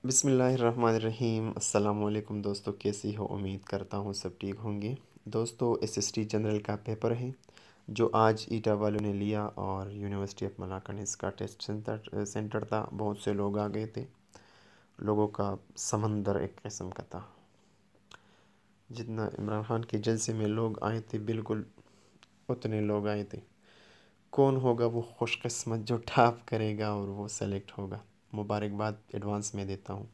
बिस्मिल्लाहिर्रहमानिर्रहीम। अस्सलाम वालेकुम दोस्तों, कैसी हो? उम्मीद करता हूँ सब ठीक होंगे। दोस्तों, एसएसटी जनरल का पेपर है जो आज ईटा वालों ने लिया और यूनिवर्सिटी ऑफ मलाकन इसका टेस्ट सेंटर था। बहुत से लोग आ गए थे। लोगों का समंदर एक किस्म का था। जितना इमरान खान के जलसे में लोग आए थे, बिल्कुल उतने लोग आए थे। कौन होगा वो खुशकिस्मत जो टॉप करेगा और वो सेलेक्ट होगा? मुबारकबाद एडवांस में देता हूँ।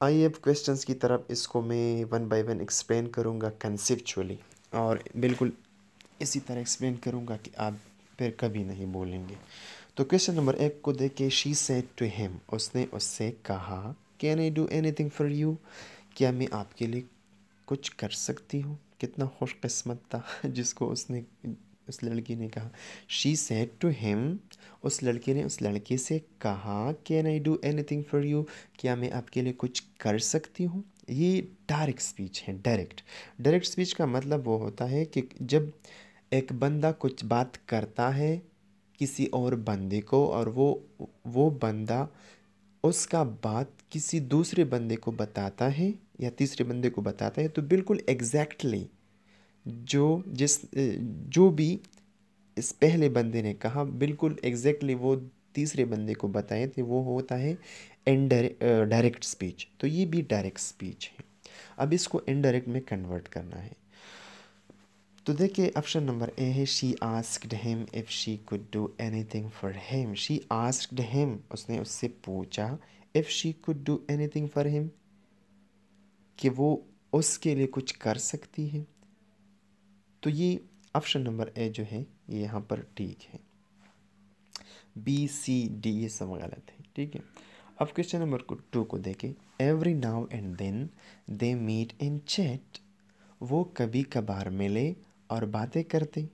आइए अब क्वेश्चंस की तरफ। इसको मैं वन बाय वन एक्सप्लेन करूँगा कंसेप्चुअली, और बिल्कुल इसी तरह एक्सप्लेन करूँगा कि आप फिर कभी नहीं बोलेंगे। तो क्वेश्चन नंबर 1 को देखे। शी सेड टू हिम, उसने उससे कहा, can I do anything for you, क्या मैं आपके लिए कुछ कर सकती हूँ? कितना खुशकिस्मत था जिसको उसने उस लड़की ने कहा। शी सेड टू हिम, उस लड़के ने उस लड़के से कहा, can I do anything for you, क्या मैं आपके लिए कुछ कर सकती हूँ? ये डायरेक्ट स्पीच है। डायरेक्ट स्पीच का मतलब वो होता है कि जब एक बंदा कुछ बात करता है किसी और बंदे को, और वो बंदा उसका बात किसी दूसरे बंदे को बताता है या तीसरे बंदे को बताता है, तो बिल्कुल एग्जैक्टली जो भी इस पहले बंदे ने कहा, बिल्कुल एग्जैक्टली वो तीसरे बंदे को बताए थे, वो होता है डायरेक्ट स्पीच। तो ये भी डायरेक्ट स्पीच है। अब इसको इनडायरेक्ट में कन्वर्ट करना है। तो देखिए, ऑप्शन नंबर ए है, she asked him if she could do anything for him. She asked him, उसने उससे पूछा, if she could do anything for him, कि वो उसके लिए कुछ कर सकती है। तो ये ऑप्शन नंबर ए जो है ये यहाँ पर ठीक है। बी सी डी ये सब गलत है। ठीक है। अब क्वेश्चन नंबर 2 को देखें। Every now and then they meet in chat, वो कभी कभार मिले और बातें करते।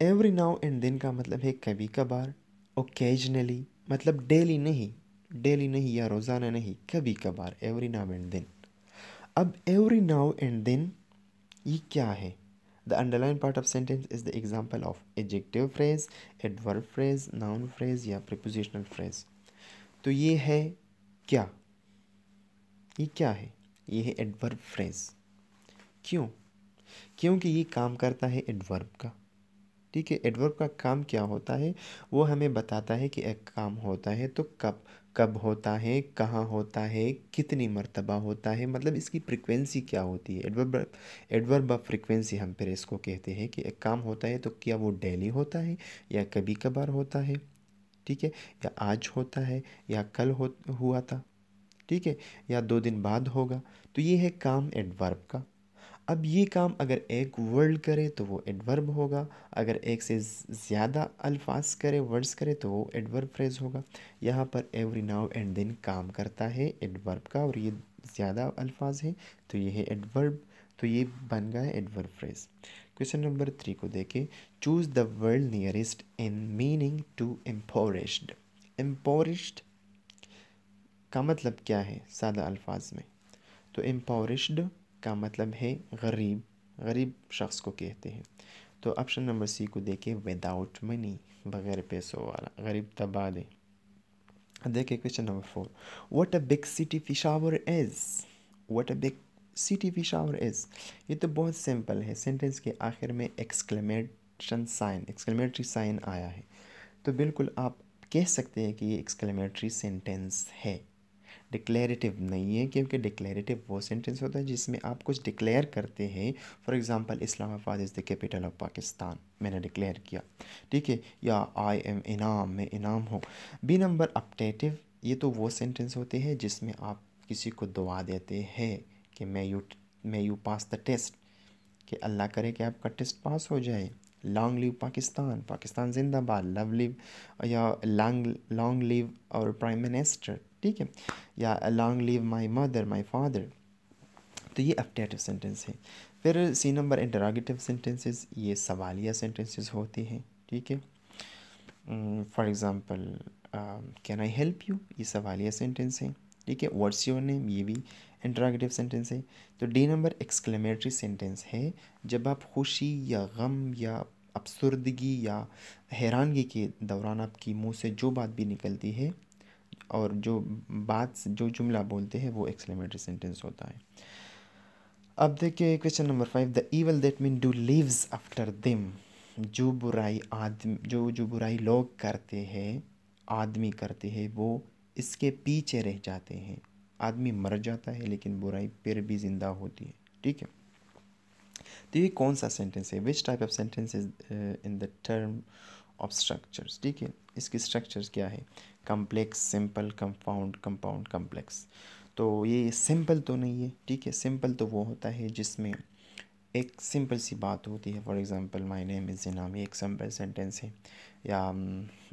एवरी नाउ एंड देन का मतलब है कभी कभार। ओकेजनली मतलब डेली नहीं या रोज़ाना नहीं, कभी कभार। Every now and then. अब एवरी नाउ एंड देन ये क्या है? The underline part of sentence is the example of adjective phrase, adverb phrase, noun phrase या प्रीपोजिशनल फ्रेज। तो ये है क्या? ये क्या है? ये है एडवर्ब फ्रेज। क्यों? क्योंकि ये काम करता है एडवर्ब का। ठीक है। एडवर्ब का काम क्या होता है? वो हमें बताता है कि एक काम होता है तो कब कब होता है, कहाँ होता है, कितनी मर्तबा होता है, मतलब इसकी फ्रिक्वेंसी क्या होती है। एडवर्ब ऑफ फ्रिक्वेंसी हम फिर इसको कहते हैं कि एक काम होता है तो क्या वो डेली होता है या कभी कभार होता है। ठीक है। या आज होता है या कल हुआ था। ठीक है। या 2 दिन बाद होगा। तो ये है काम एडवर्ब का। अब ये काम अगर एक वर्ड करे तो वो एडवर्ब होगा, अगर एक से ज़्यादा अल्फाज करे, वर्ड्स करे, तो वो एडवर्ब फ्रेज होगा। यहाँ पर एवरी नाउ एंड देन काम करता है एडवर्ब का, और ये ज़्यादा अल्फाज है तो ये है एडवर्ब। तो ये बन गया एडवर्ब फ्रेज। क्वेश्चन नंबर 3 को देखें। Choose the word nearest in meaning to impoverished. Impoverished का मतलब क्या है सादा अल्फाज में? तो एम्पोरिश्ड का मतलब है गरीब। गरीब शख्स को कहते हैं। तो ऑप्शन नंबर सी को देखें। विदाउट मनी, बगैर पैसों वाला, गरीब तबाह दे। देखिए question number 4। What a big city Peshawar is. What a big city Peshawar is. ये तो बहुत सिंपल है। सेंटेंस के आखिर में एक्सक्लेमेटरी साइन आया है, तो बिल्कुल आप कह सकते हैं कि ये एक्सक्लेमेटरी सेंटेंस है। डिक्लेरेटिव नहीं है, क्योंकि डिक्लेरेटिव वो सेंटेंस होता है जिसमें आप कुछ डिक्लेयर करते हैं। For example, Islamabad is the capital of Pakistan, मैंने डिक्लेयर किया। ठीक है। या आई एम इनाम, मैं इनाम हूँ। बी नंबर अपटेटिव, ये तो वो सेंटेंस होते हैं जिसमें आप किसी को दुआ देते हैं कि may you pass the test, कि अल्लाह करे कि आपका टेस्ट पास हो जाए। लॉन्ग लिव पाकिस्तान, पाकिस्तान जिंदाबाद। लव लिव या लॉन्ग लिव और प्राइम मिनिस्टर। ठीक है। या long live my mother, my father. तो ये अपडेटिव सेंटेंस है। फिर सी नंबर इंटरोगेटिव सेंटेंसेस, ये सवालिया सेंटेंसेस होते हैं। ठीक है। For example, can I help you, ये सवालिया सेंटेंस है। ठीक है। व्हाट्स योर नेम, ये भी इंटरोगेटिव सेंटेंस है। तो डी नंबर एक्सक्लेमेटरी सेंटेंस है, जब आप खुशी या गम या अफसरदगी या हैरानगी के दौरान आपकी मुंह से जो बात भी निकलती है, और जो बात जो जुमला बोलते हैं वो एक्सक्लेमेटरी सेंटेंस होता है। अब देखिए question number 5, the evil that men do lives after them. जो बुराई आदमी जो बुराई लोग करते हैं, आदमी करते हैं, वो इसके पीछे रह जाते हैं। आदमी मर जाता है लेकिन बुराई फिर भी ज़िंदा होती है। ठीक है, तो ये कौन सा सेंटेंस है? Which type of sentence is in the term of structures. ठीक है, इसकी स्ट्रक्चर्स क्या है? Complex, simple, compound, compound, complex. तो ये सिंपल तो नहीं है। ठीक है, सिंपल तो वो होता है जिसमें एक सिंपल सी बात होती है। For example my name is Jinam, ये एक सिंपल सेंटेंस है। या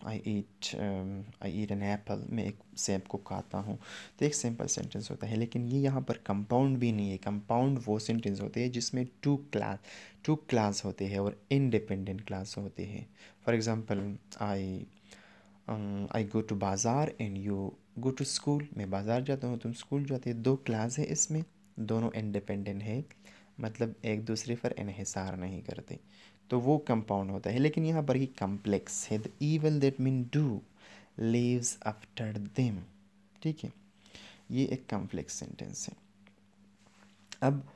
आई ईट एन एप्पल, मैं एक सेब को खाता हूँ, तो एक सिंपल सेंटेंस होता है। लेकिन ये यहाँ पर कंपाउंड भी नहीं है। कंपाउंड वो सेंटेंस होते हैं जिसमें टू क्लास होते हैं और इंडिपेंडेंट क्लास होते हैं। For example I go to bazaar and you go to school. मैं बाज़ार जाता हूँ, तुम स्कूल जाते हो। दो क्लास है इसमें, दोनों इंडिपेंडेंट है, मतलब एक दूसरे पर इन्हिसार नहीं करते, तो वो कंपाउंड होता है। लेकिन यहाँ पर ही कम्प्लेक्स है। The evil that men do lives after them. ठीक है, ये एक कम्प्लेक्स सेंटेंस है। अब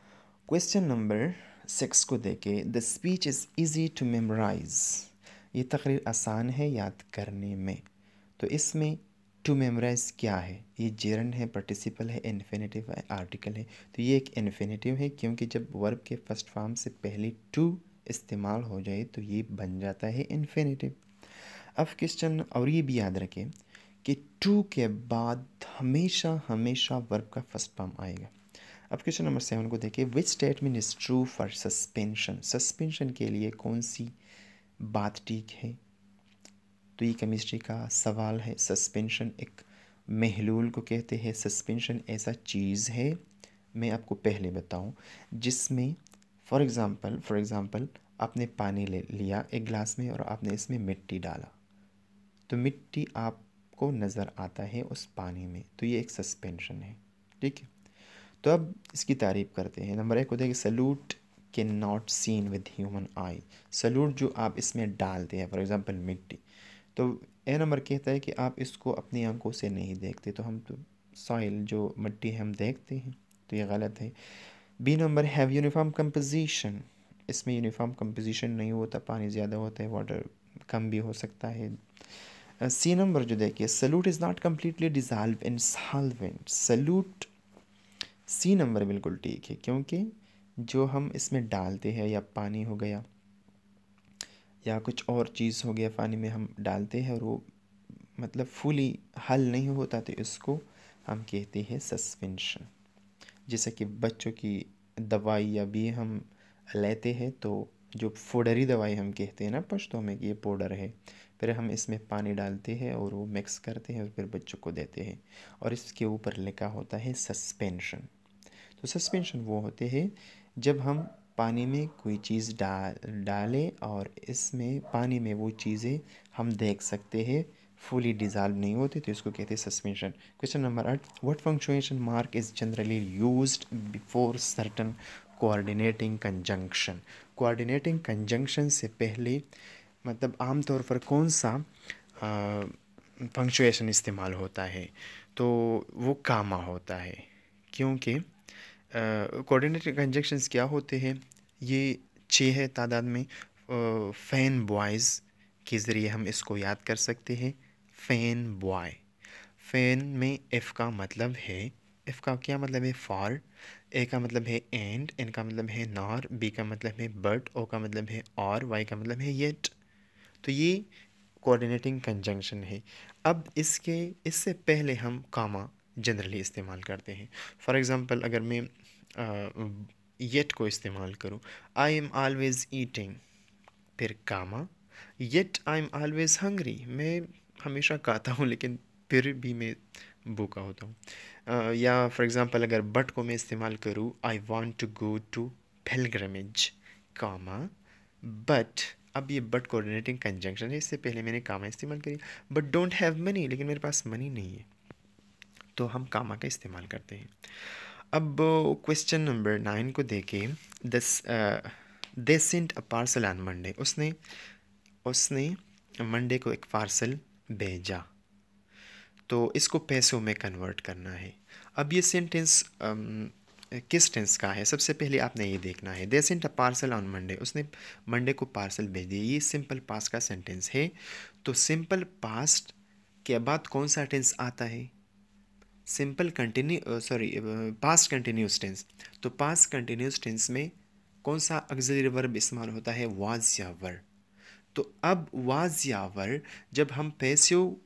क्वेश्चन नंबर 6 को देखे, the speech is easy to memorise. ये तकरीर आसान है याद करने में। तो इसमें टू मेमोराइज क्या है? ये जेरंड है, पार्टिसिपल है, इन्फिनेटिव है, आर्टिकल है। तो ये एक इन्फिनेटिव है, क्योंकि जब वर्ब के फर्स्ट फॉर्म से पहले टू इस्तेमाल हो जाए तो ये बन जाता है इन्फिनेटिव। अब क्वेश्चन, और ये भी याद रखें कि टू के बाद हमेशा हमेशा वर्ब का फर्स्ट फॉर्म आएगा। अब क्वेश्चन नंबर 7 को देखिए, which statement is true for suspension. Suspension के लिए कौन सी बात ठीक है? तो ये केमिस्ट्री का सवाल है। सस्पेंशन एक महलूल को कहते हैं। सस्पेंशन ऐसा चीज़ है, मैं आपको पहले बताऊं, जिसमें फॉर एग्ज़ाम्पल आपने पानी ले लिया एक गिलास में और आपने इसमें मिट्टी डाला, तो मिट्टी आपको नज़र आता है उस पानी में, तो ये एक सस्पेंशन है। ठीक है, तो अब इसकी तारीफ़ करते हैं। नंबर 1 होता है कि solute can not seen with human eye. Solute जो आप इसमें डालते हैं, फॉर एग्ज़ाम्पल मिट्टी, तो ए नंबर कहता है कि आप इसको अपनी आंखों से नहीं देखते, तो हम तो सॉइल जो मिट्टी है हम देखते हैं, तो ये गलत है। B number, have uniform composition. इसमें यूनिफॉर्म कंपोजिशन नहीं होता, पानी ज़्यादा होता है, वाटर कम भी हो सकता है। सी नंबर जो देखिए, solute is not completely dissolve in solvent. Solute, C number बिल्कुल ठीक है, क्योंकि जो हम इसमें डालते हैं, या पानी हो गया या कुछ और चीज़ हो गया पानी में हम डालते हैं और वो मतलब फुली हल नहीं होता, तो इसको हम कहते हैं सस्पेंशन। जैसे कि बच्चों की दवाई या भी हम लेते हैं, तो जो पाउडरी दवाई हम कहते हैं ना पश्तो में कि ये पाउडर है, फिर हम इसमें पानी डालते हैं और वो मिक्स करते हैं और फिर बच्चों को देते हैं, और इसके ऊपर लिखा होता है सस्पेंशन। तो सस्पेंशन वो होते हैं जब हम पानी में कोई चीज़ डालें और इसमें पानी में वो चीज़ें हम देख सकते हैं, फुली डिज़ॉल्व नहीं होती, तो इसको कहते हैं suspension. Question number 8, what punctuation mark is generally used before certain coordinating conjunction. Coordinating conjunction से पहले मतलब आमतौर पर कौन सा पंक्चुएशन इस्तेमाल होता है? तो वो कामा होता है, क्योंकि कोऑर्डिनेटेड कंजंक्शंस क्या होते हैं? ये 6 है तादाद में। फैन बॉयज़ के ज़रिए हम इसको याद कर सकते हैं। फैन बॉय, फैन में एफ़ का मतलब है, एफ़ का क्या मतलब है? फॉर। ए का मतलब है एंड, एन का मतलब है नॉर, बी का मतलब है बट, ओ का मतलब है और, वाई का मतलब है येट। तो ये कोऑर्डिनेटिंग कंजंक्शन है। अब इससे पहले हम कामा जनरली इस्तेमाल करते हैं। फॉर एग्ज़ाम्पल अगर मैं येट को इस्तेमाल करूँ, आई एम ऑलवेज़ ईटिंग, फिर comma, yet I am always hungry, मैं हमेशा खाता हूँ लेकिन फिर भी मैं भूखा होता हूँ। या फॉर एग्ज़ाम्पल अगर बट को मैं इस्तेमाल करूँ, I want to go to pilgrimage, comma, but. अब ये बट कोऑर्डिनेटिंग कंजंक्शन है, इससे पहले मैंने कामा इस्तेमाल करी। बट डोंट हैव मनी, लेकिन मेरे पास मनी नहीं है, तो हम कामा का इस्तेमाल करते हैं। अब क्वेश्चन नंबर 9 को देखें, they sent a parcel on Monday. उसने मंडे को एक पार्सल भेजा। तो इसको पैसों में कन्वर्ट करना है। अब ये सेंटेंस किस टेंस का है, सबसे पहले आपने ये देखना है। They sent a parcel on Monday, उसने मंडे को पार्सल भेज दिया, ये सिंपल पास्ट का सेंटेंस है। तो सिंपल पास्ट के बाद कौन सा टेंस आता है, simple continue past continuous tense. तो पास्ट कंटिन्यूस टेंस में कौन सा ऑक्सिलरी वर्ब इस्तेमाल होता है, वाज या वर। तो अब वाज या वर जब हम पैसिव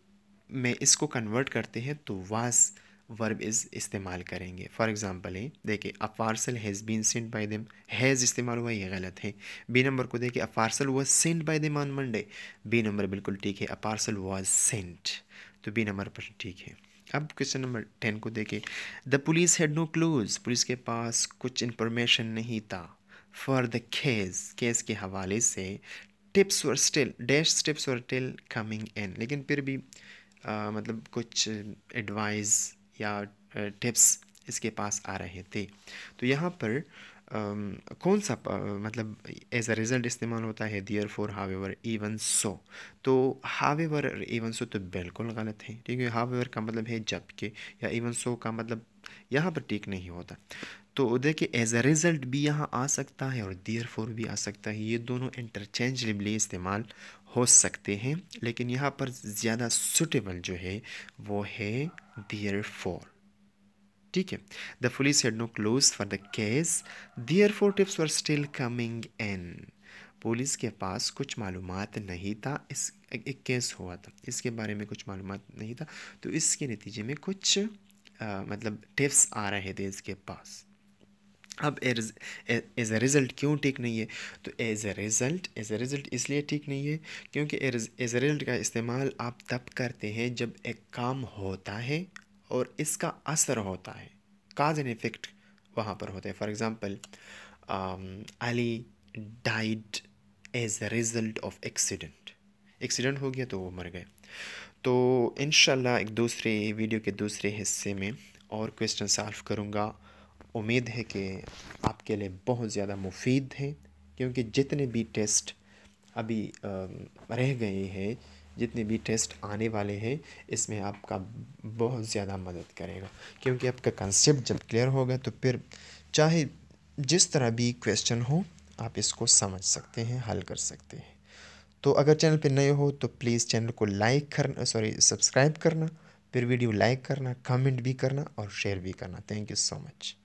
में इसको कन्वर्ट करते हैं तो वाज वर्ब इज़ इस्तेमाल करेंगे। फॉर एग्जांपल है, देखिए a parcel has been sent by them, has इस्तेमाल हुआ, ये गलत है। बी नंबर को देखिए, a parcel was sent by them on Monday, B number बिल्कुल ठीक है, अ पार्सल वाज सेंट, तो बी नंबर पर ठीक है। अब क्वेश्चन नंबर 10 को देखिए, the police had no clues, police के पास कुछ इंफॉर्मेशन नहीं था। फॉर द केस के हवाले से tips were still dash tips were still coming इन, लेकिन फिर भी मतलब कुछ एडवाइस या टिप्स इसके पास आ रहे थे। तो यहाँ पर कौन सा मतलब एज अ रिज़ल्ट इस्तेमाल होता है, दियर फोर हावेवर इवन सो। तो हावेवर इवन सो तो बिल्कुल गलत है, ठीक है। हावेवर का मतलब है जबकि, या इवन सो का मतलब यहाँ पर ठीक नहीं होता। तो देखिए एज अ रिज़ल्ट भी यहाँ आ सकता है और दियर फोर भी आ सकता है, ये दोनों इंटरचेंजबली इस्तेमाल हो सकते हैं, लेकिन यहाँ पर ज़्यादा सुटेबल जो है वो है दियर फोर, ठीक है। The police had no clues for the case, therefore tips were still coming in. Police के पास कुछ मालूमात नहीं था, इस एक केस हुआ था, इसके बारे में कुछ मालूमात नहीं था, तो इसके नतीजे में कुछ मतलब टिप्स आ रहे थे इसके पास। अब एज अ रिज़ल्ट क्यों ठीक नहीं है, तो एज अ रिज़ल्ट इसलिए ठीक नहीं है क्योंकि एज अ रिज़ल्ट का इस्तेमाल आप तब करते हैं जब एक काम होता है और इसका असर होता है, काज एंड इफेक्ट वहाँ पर होता है। For example Ali died as a result of accident हो गया तो वो मर गए। तो इंशाल्लाह एक दूसरे वीडियो के दूसरे हिस्से में और क्वेश्चन सॉल्व करूँगा। उम्मीद है कि आपके लिए बहुत ज़्यादा मुफीद है, क्योंकि जितने भी टेस्ट अभी रह गए हैं, जितने भी टेस्ट आने वाले हैं, इसमें आपका बहुत ज़्यादा मदद करेगा, क्योंकि आपका कंसेप्ट जब क्लियर होगा तो फिर चाहे जिस तरह भी क्वेश्चन हो आप इसको समझ सकते हैं, हल कर सकते हैं। तो अगर चैनल पे नए हो तो प्लीज़ चैनल को लाइक करना, सब्सक्राइब करना, फिर वीडियो लाइक करना, कमेंट भी करना और शेयर भी करना। Thank you so much.